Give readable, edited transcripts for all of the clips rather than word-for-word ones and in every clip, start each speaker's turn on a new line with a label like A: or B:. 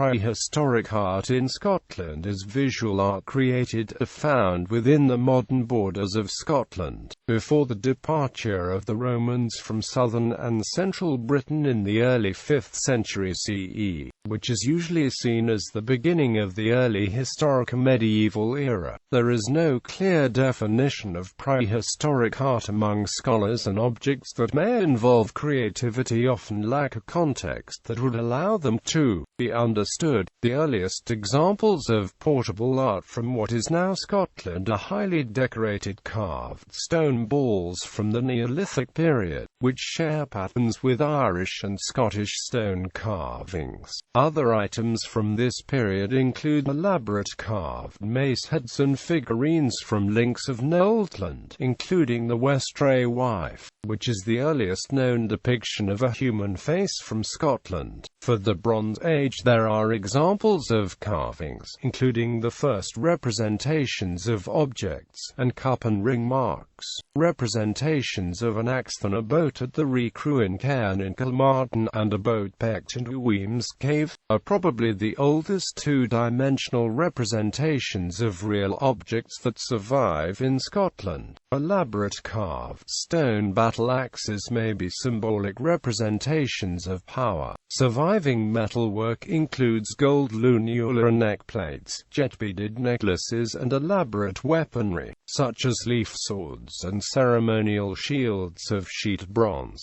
A: prehistoric art in Scotland is visual art created or found within the modern borders of Scotland, before the departure of the Romans from southern and central Britain in the early 5th century CE, which is usually seen as the beginning of the early historic medieval era. There is no clear definition of prehistoric art among scholars, and objects that may involve creativity often lack a context that would allow them to be understood. The earliest examples of portable art from what is now Scotland are highly decorated carved stone balls from the Neolithic period, which share patterns with Irish and Scottish stone carvings. Other items from this period include elaborate carved maceheads and figurines from Links of Noltland, including the Westray Wife, which is the earliest known depiction of a human face from Scotland. For the Bronze Age there are examples of carvings, including the first representations of objects and cup and ring marks, representations of an axe and a boat at the Recrew in Cairn in Kilmartin, and a boat pecked into Weems Cave, are probably the oldest two-dimensional representations of real objects that survive in Scotland. Elaborate carved stone battle axes may be symbolic representations of power. Surviving metalwork includes gold lunula neck plates, jet-beaded necklaces, and elaborate weaponry, such as leaf swords and ceremonial shields of sheet bronze.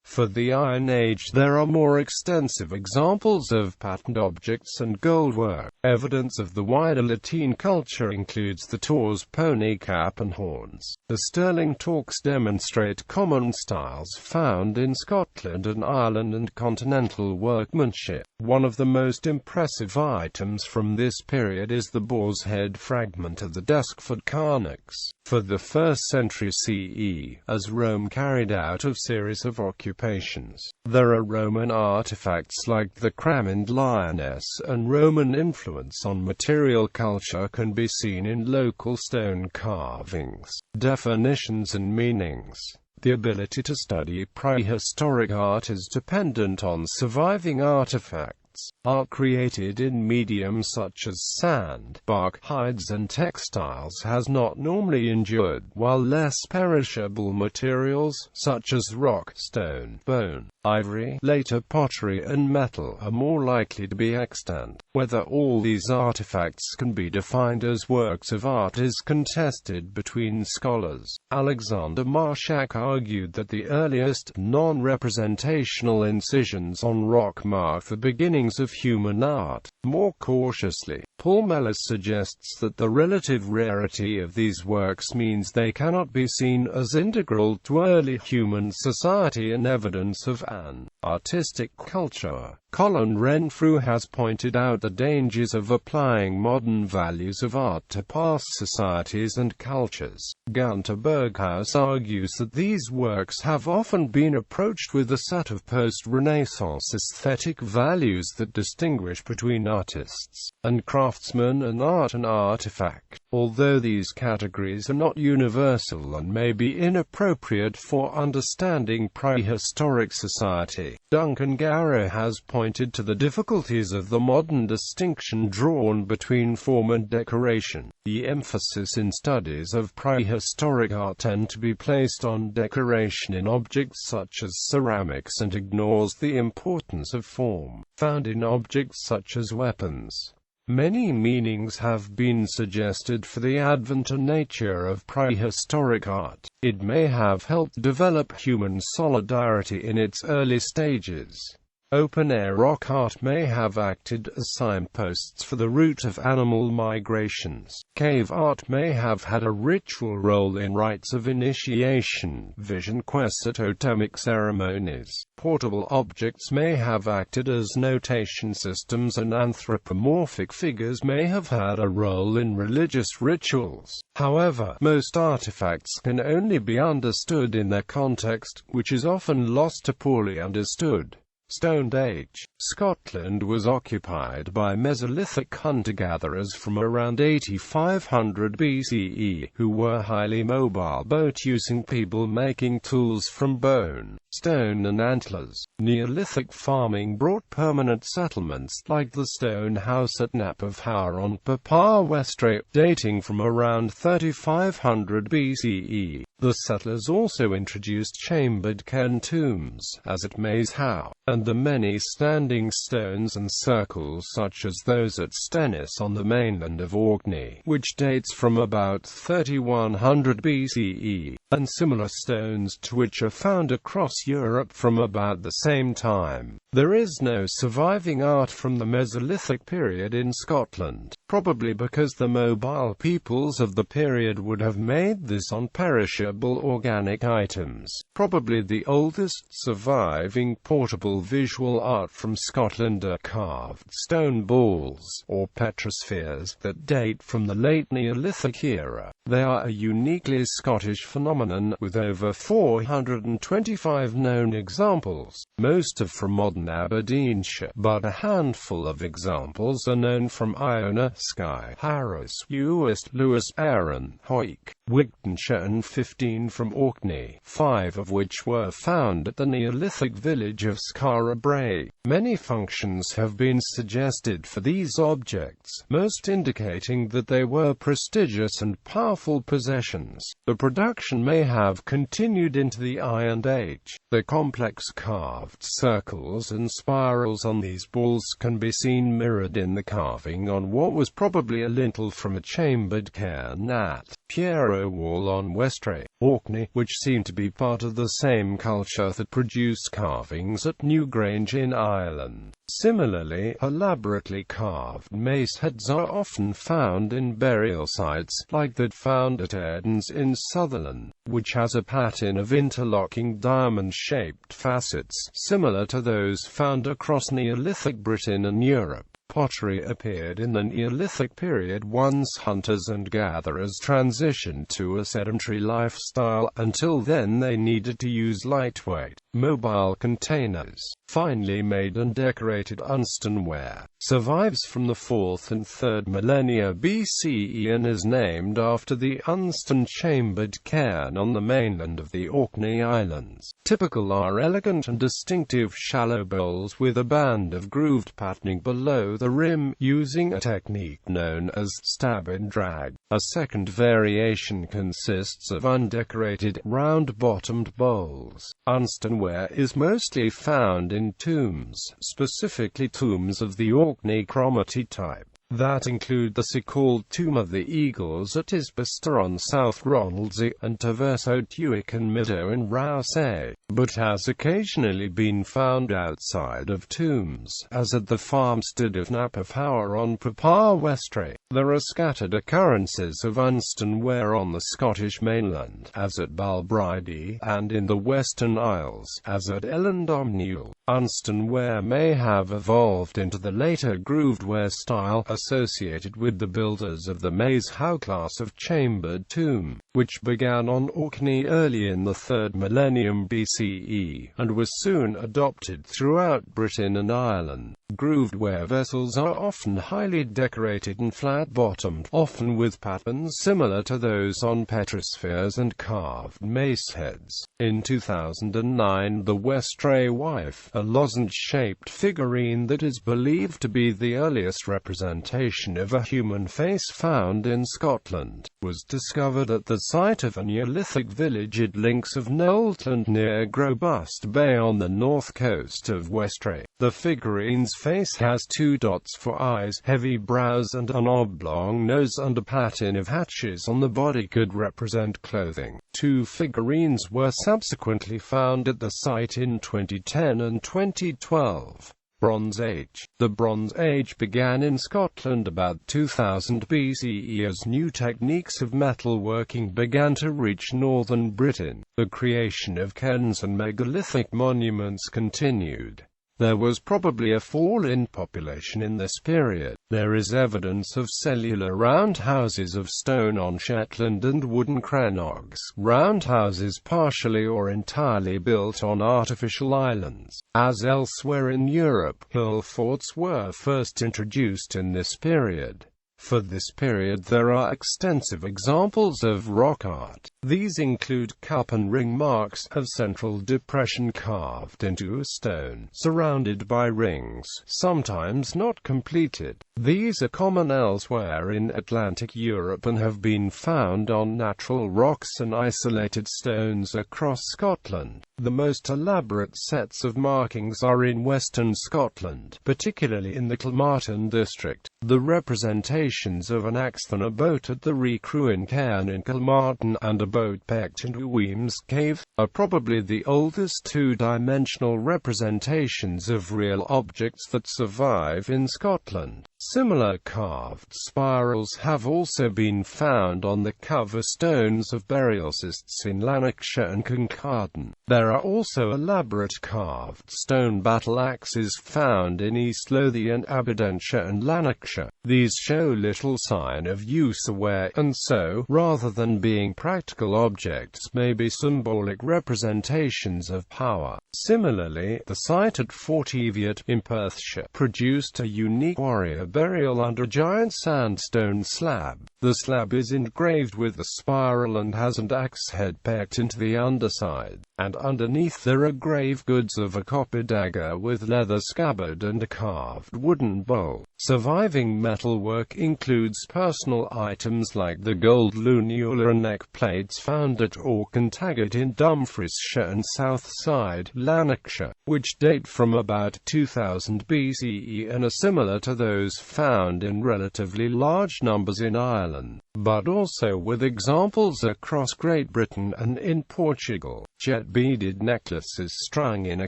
A: For the Iron Age there are more extensive examples of patterned objects and goldwork. Evidence of the wider Latin culture includes the Taur's pony cap and horns. The Stirling Talks demonstrate common styles found in Scotland and Ireland and continental workmanship. One of the most impressive items from this period is the boar's head fragment of the Deskford Carnocks. For the 1st century CE, as Rome carried out a series of occupations, there are Roman artifacts like the Cramond Lioness, and Roman influence on material culture can be seen in local stone carvings. Definitions and meanings. The ability to study prehistoric art is dependent on surviving artifacts. Art created in mediums such as sand, bark, hides and textiles has not normally endured, while less perishable materials, such as rock, stone, bone, ivory, later pottery and metal, are more likely to be extant. Whether all these artifacts can be defined as works of art is contested between scholars. Alexander Marshak argued that the earliest, non-representational incisions on rock mark the beginnings of human art. More cautiously, Paul Mellis suggests that the relative rarity of these works means they cannot be seen as integral to early human society and evidence of an artistic culture. Colin Renfrew has pointed out the dangers of applying modern values of art to past societies and cultures. Gunter Berghaus argues that these works have often been approached with a set of post-Renaissance aesthetic values that distinguish between artists and craftsmen and art and artifact. Although these categories are not universal and may be inappropriate for understanding prehistoric society, Duncan Garrow has pointed to the difficulties of the modern distinction drawn between form and decoration. The emphasis in studies of prehistoric art tend to be placed on decoration in objects such as ceramics and ignores the importance of form, found in objects such as weapons. Many meanings have been suggested for the advent and nature of prehistoric art. It may have helped develop human solidarity in its early stages. Open-air rock art may have acted as signposts for the route of animal migrations. Cave art may have had a ritual role in rites of initiation, vision quests at totemic ceremonies. Portable objects may have acted as notation systems, and anthropomorphic figures may have had a role in religious rituals. However, most artifacts can only be understood in their context, which is often lost to poorly understood Stone Age. Scotland was occupied by Mesolithic hunter-gatherers from around 8500 BCE, who were highly mobile, boat-using people making tools from bone, stone and antlers. Neolithic farming brought permanent settlements, like the stone house at Nap of Howr on Papa Westray, dating from around 3500 BCE. The settlers also introduced chambered cairn tombs, as at Maceheads, and the many standing stones and circles such as those at Stennis on the mainland of Orkney, which dates from about 3100 BCE, and similar stones to which are found across Europe from about the same time. There is no surviving art from the Mesolithic period in Scotland, probably because the mobile peoples of the period would have made this on perishable organic items. Probably the oldest surviving portable visual art from Scotland are carved stone balls, or petrospheres, that date from the late Neolithic era. They are a uniquely Scottish phenomenon, with over 425 known examples. Most are from modern Aberdeenshire, but a handful of examples are known from Iona, Skye, Harris, Uist, Lewis, Arran, Hawick, Wigtonshire and 15 from Orkney, 5 of which were found at the Neolithic village of Skara Brae. Many functions have been suggested for these objects, most indicating that they were prestigious and powerful possessions. The production may have continued into the Iron Age. The complex carved circles and spirals on these balls can be seen mirrored in the carving on what was probably a lintel from a chambered cairn at Piero Wall on Westray, Orkney, which seemed to be part of the same culture that produced carvings at Newgrange in Ireland. Similarly, elaborately carved maceheads are often found in burial sites, like that found at Erdens in Sutherland, which has a pattern of interlocking diamond-shaped facets, similar to those found across Neolithic Britain and Europe. Pottery appeared in the Neolithic period once hunters and gatherers transitioned to a sedentary lifestyle. Until then they needed to use lightweight, mobile containers. Finely made and decorated unstoneware survives from the 4th and 3rd millennia BCE and is named after the Unston chambered cairn on the mainland of the Orkney Islands. Typical are elegant and distinctive shallow bowls with a band of grooved patterning below the rim, using a technique known as stab and drag. A second variation consists of undecorated, round-bottomed bowls. Unstoneware is mostly found in tombs, specifically tombs of the Orkney Cromarty type, that include the so-called Tomb of the Eagles at Isbister on South Ronaldsay, and Taverso Tuick and Middow in Rousay, but has occasionally been found outside of tombs, as at the farmstead of Nap of Howr on Papa Westray. There are scattered occurrences of unstoneware on the Scottish mainland, as at Balbride, and in the Western Isles, as at Ellendomnewell. Unstoneware may have evolved into the later groovedware style, associated with the builders of the Maceheads class of chambered tomb, which began on Orkney early in the 3rd millennium BCE, and was soon adopted throughout Britain and Ireland. Groovedware vessels are often highly decorated and flat-bottomed, often with patterns similar to those on petrospheres and carved maceheads. In 2009, the Westray Wife, a lozenge-shaped figurine that is believed to be the earliest representation of a human face found in Scotland, was discovered at the site of a Neolithic village at Links of Noltland near Grobust Bay on the north coast of Westray. The figurine's face has 2 dots for eyes, heavy brows and an oblong nose, and a pattern of hatches on the body could represent clothing. 2 figurines were subsequently found at the site in 2010 and 2012. Bronze Age. The Bronze Age began in Scotland about 2000 BCE as new techniques of metalworking began to reach northern Britain. The creation of cairns and megalithic monuments continued. There was probably a fall in population in this period. There is evidence of cellular roundhouses of stone on Shetland and wooden crannogs, roundhouses partially or entirely built on artificial islands. As elsewhere in Europe, hill forts were first introduced in this period. For this period there are extensive examples of rock art. These include cup and ring marks of central depression carved into a stone, surrounded by rings, sometimes not completed. These are common elsewhere in Atlantic Europe and have been found on natural rocks and isolated stones across Scotland. The most elaborate sets of markings are in western Scotland, particularly in the Kilmartin district. The representations of an axe on a boat at the Recruin Cairn in Kilmartin and a boat pecked into Weems Cave are probably the oldest two-dimensional representations of real objects that survive in Scotland. Similar carved spirals have also been found on the cover stones of burial cists in Lanarkshire and Kincardine. There are also elaborate carved stone battle axes found in East Lothian, Aberdeenshire and Lanarkshire. These show little sign of use aware, and so, rather than being practical objects, may be symbolic representations of power. Similarly, the site at Fort Eviat in Perthshire produced a unique warrior burial under a giant sandstone slab. The slab is engraved with a spiral and has an axe head pecked into the underside, and underneath there are grave goods of a copper dagger with leather scabbard and a carved wooden bowl. Surviving metalwork includes personal items like the gold lunula and neck plates found at Auchentaggart in Dumfriesshire and Southside, Lanarkshire, which date from about 2000 BCE and are similar to those found in relatively large numbers in Ireland, but also with examples across Great Britain and in Portugal. Jet beaded necklaces strung in a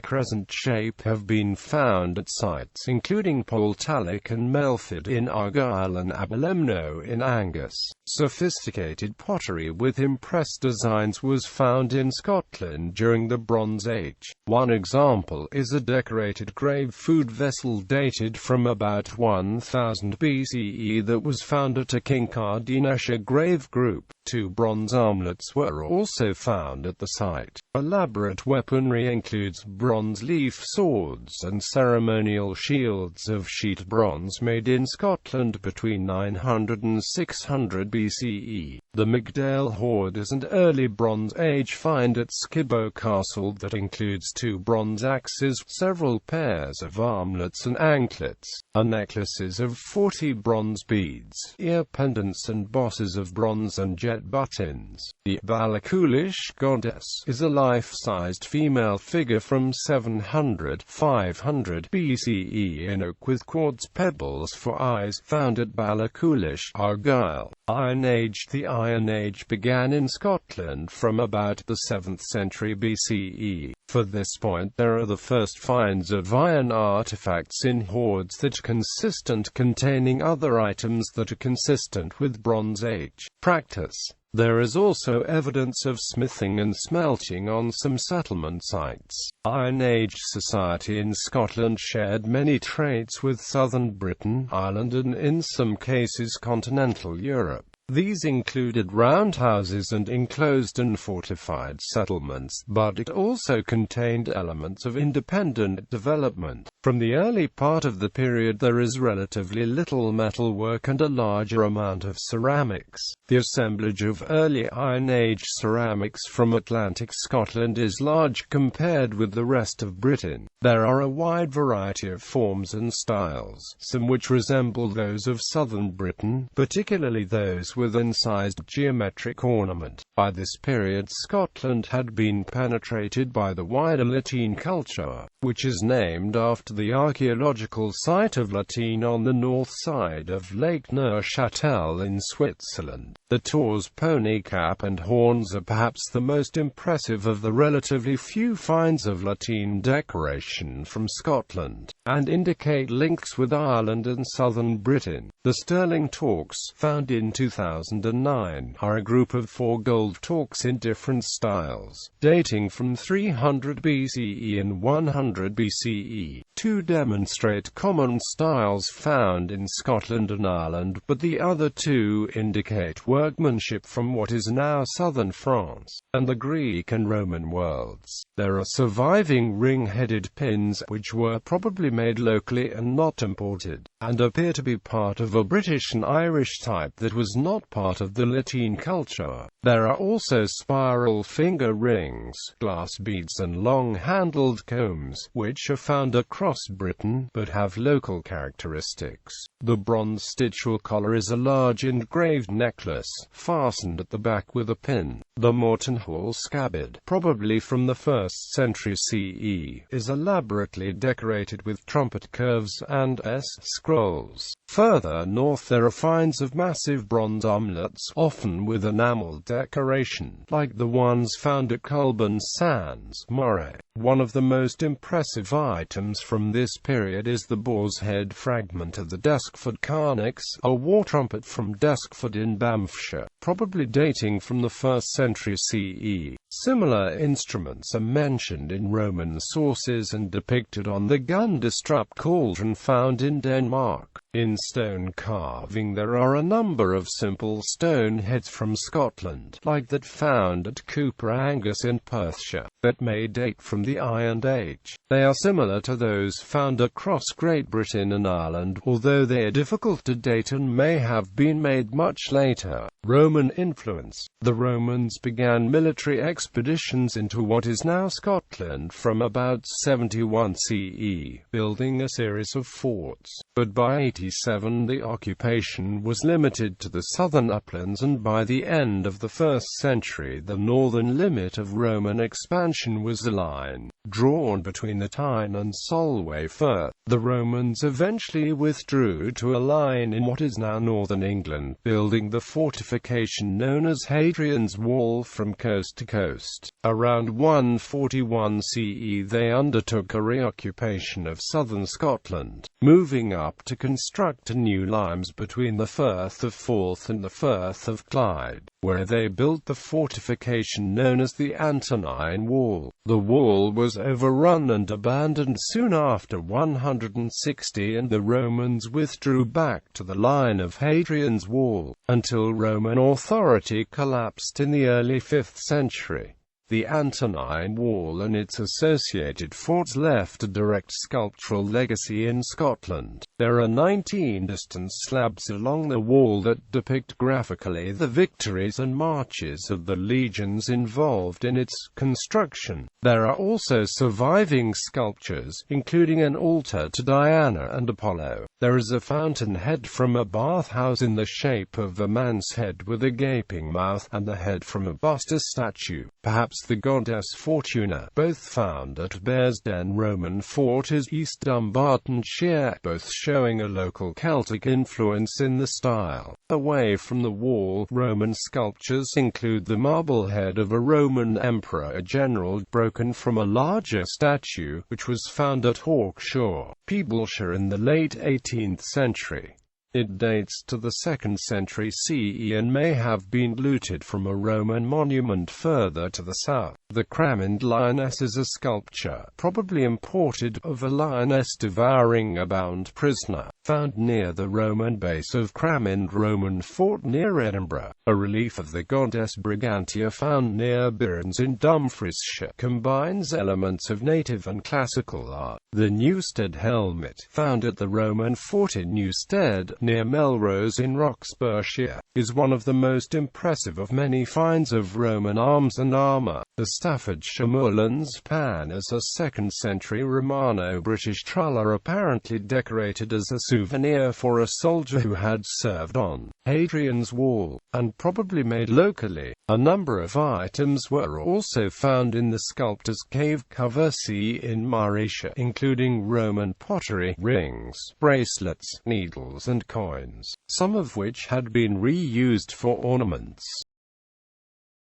A: crescent shape have been found at sites including Poltalloch and Melford in Argyll and Aberlemno in Angus. Sophisticated pottery with impressed designs was found in Scotland during the Bronze Age. One example is a decorated grave food vessel dated from about 1000 BCE that was found at a Kincardineshire grave group. Two bronze armlets were also found at the site. Elaborate weaponry includes bronze leaf swords and ceremonial shields of sheet bronze made in Scotland between 900 and 600 BCE. The Migdale hoard is an early Bronze Age find at Skibbo Castle that includes two bronze axes, several pairs of armlets and anklets, and necklaces of 40 bronze beads, ear pendants and bosses of bronze and jet buttons. The Ballachulish Goddess is a life-sized female figure from 700–500 BCE in oak with quartz pebbles for eyes, found at Ballachulish, Argyll. Iron Age. The Iron Age began in Scotland from about the 7th century BCE. For this point there are the first finds of iron artifacts in hoards that are consistent, containing other items that are consistent with Bronze Age practice. There is also evidence of smithing and smelting on some settlement sites. Iron Age society in Scotland shared many traits with southern Britain, Ireland and in some cases continental Europe. These included roundhouses and enclosed and fortified settlements, but it also contained elements of independent development. From the early part of the period there is relatively little metalwork and a larger amount of ceramics. The assemblage of early Iron Age ceramics from Atlantic Scotland is large compared with the rest of Britain. There are a wide variety of forms and styles, some which resemble those of southern Britain, particularly those with incised geometric ornament. By this period Scotland had been penetrated by the wider Latin culture, which is named after the archaeological site of Latine on the north side of Lake Neuchâtel in Switzerland. The Taur's pony cap and horns are perhaps the most impressive of the relatively few finds of Latine decoration from Scotland, and indicate links with Ireland and southern Britain. The sterling torques, found in 2000 2009, are a group of 4 gold torques in different styles, dating from 300 BCE and 100 BCE. 2 demonstrate common styles found in Scotland and Ireland, but the other 2 indicate workmanship from what is now southern France, and the Greek and Roman worlds. There are surviving ring-headed pins, which were probably made locally and not imported, and appear to be part of a British and Irish type that was not part of the Latin culture. There are also spiral finger rings, glass beads and long-handled combs, which are found across Britain, but have local characteristics. The bronze stitchel collar is a large engraved necklace, fastened at the back with a pin. The Mortonhall Scabbard, probably from the 1st century CE, is elaborately decorated with trumpet curves and scrolls. Further north there are finds of massive bronze armlets, often with enamel decoration, like the ones found at Culburn Sands, Moray. One of the most impressive items from this period is the boar's head fragment of the Deskford Carnix, a war trumpet from Deskford in Banffshire, probably dating from the 1st century CE. Similar instruments are mentioned in Roman sources and depicted on the Gundestrup cauldron found in Denmark. In stone carving there are a number of simple stone heads from Scotland, like that found at Cooper Angus in Perthshire, that may date from the Iron Age. They are similar to those found across Great Britain and Ireland, although they are difficult to date and may have been made much later. Roman influence. The Romans began military expeditions into what is now Scotland from about 71 CE, building a series of forts. But by 87 the occupation was limited to the southern uplands, and by the end of the 1st century the northern limit of Roman expansion was a line drawn between the Tyne and Solway Firth. The Romans eventually withdrew to a line in what is now northern England, building the fortification known as Hadrian's Wall from coast to coast. Around 141 CE they undertook a reoccupation of southern Scotland, moving up to construct a new limes between the Firth of Forth and the Firth of Clyde, where they built the fortification known as the Antonine Wall. The wall was overrun and abandoned soon after 160, and the Romans withdrew back to the line of Hadrian's Wall, until Roman authority collapsed in the early 5th century. The Antonine Wall and its associated forts left a direct sculptural legacy in Scotland. There are 19 distant slabs along the wall that depict graphically the victories and marches of the legions involved in its construction. There are also surviving sculptures, including an altar to Diana and Apollo. There is a fountainhead from a bathhouse in the shape of a man's head with a gaping mouth, and the head from a buster statue, perhaps the goddess Fortuna, both found at Bearsden. Roman fort is East Dumbartonshire, both showing a local Celtic influence in the style. Away from the wall, Roman sculptures include the marble head of a Roman emperor, a general, broken from a larger statue, which was found at Hawkshaw, Peebleshire in the late 18th century. It dates to the 2nd century CE and may have been looted from a Roman monument further to the south. The Cramond Lioness is a sculpture, probably imported, of a lioness devouring a bound prisoner, found near the Roman base of Cramond Roman fort near Edinburgh. A relief of the goddess Brigantia found near Birns in Dumfriesshire combines elements of native and classical art. The Newstead helmet, found at the Roman fort in Newstead, near Melrose in Roxburghshire, is one of the most impressive of many finds of Roman arms and armour. The Staffordshire Moorlands Pan is a 2nd century Romano-British truller apparently decorated as a souvenir for a soldier who had served on Hadrian's Wall, and probably made locally. A number of items were also found in the sculptor's cave cover C in Morayshire, including Roman pottery, rings, bracelets, needles and coins, some of which had been reused for ornaments.